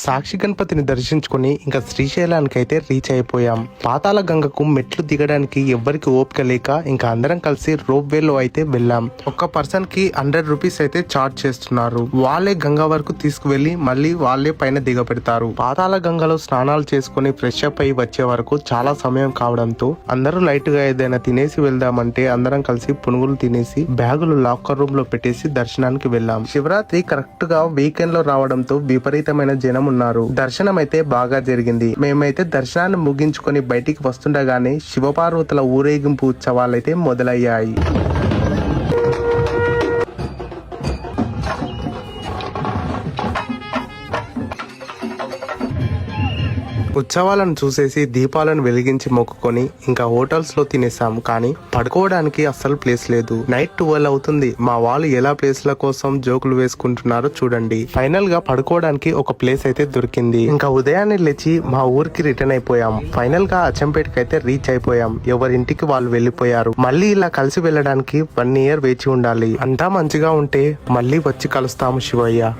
సాక్షి గణపతిని దర్శించుకుని ఇంకా శ్రీశైలానికి అయితే రీచ్ అయిపోయాం. పాతాళ గంగకు మెట్లు దిగడానికి ఎవ్వరికి ఓపిక లేక ఇంకా అందరం కలిసి రోప్ వేలో అయితే వెళ్ళాం. ఒక్క పర్సన్ కి 100 రూపీస్ అయితే చార్జ్ చేస్తున్నారు. వాళ్ళే గంగా వరకు తీసుకువెళ్లి మళ్ళీ వాళ్ళే పైన దిగపెడతారు. పాతాళ గంగలో స్నానాలు చేసుకుని ఫ్రెష్ అప్ అయి వచ్చే వరకు చాలా సమయం కావడంతో అందరూ లైట్ గా ఏదైనా తినేసి వెళ్దామంటే అందరం కలిసి పునుగులు తినేసి బ్యాగులు లాకర్ రూమ్ లో పెట్టేసి దర్శనానికి వెళ్ళాం. శివరాత్రి కరెక్ట్ గా వీకెండ్ లో రావడంతో విపరీతమైన జనం ఉన్నారు. దర్శనం అయితే బాగా జరిగింది. మేమైతే దర్శనాన్ని ముగించుకొని బయటికి వస్తుండగానే శివపార్వతుల ఊరేగింపు ఉత్సవాలైతే మొదలయ్యాయి. ఉత్సవాలను చూసేసి దీపాలను వెలిగించి మొక్కుకొని ఇంకా హోటల్స్ లో తినేసాం. కానీ పడుకోవడానికి అస్సలు ప్లేస్ లేదు. నైట్ 12 అవుతుంది. మా వాళ్ళు ఎలా ప్లేస్ల కోసం జోకులు వేసుకుంటున్నారో చూడండి. ఫైనల్ గా పడుకోవడానికి ఒక ప్లేస్ అయితే దొరికింది. ఇంకా ఉదయాన్నే లేచి మా ఊరికి రిటర్న్ అయిపోయాం. ఫైనల్ గా అచ్చంపేటకి అయితే రీచ్ అయిపోయాం. ఎవరింటికి వాళ్ళు వెళ్లిపోయారు. మళ్ళీ ఇలా కలిసి వెళ్ళడానికి 1 year వేచి ఉండాలి. అంతా మంచిగా ఉంటే మళ్ళీ వచ్చి కలుస్తాము శివయ్య.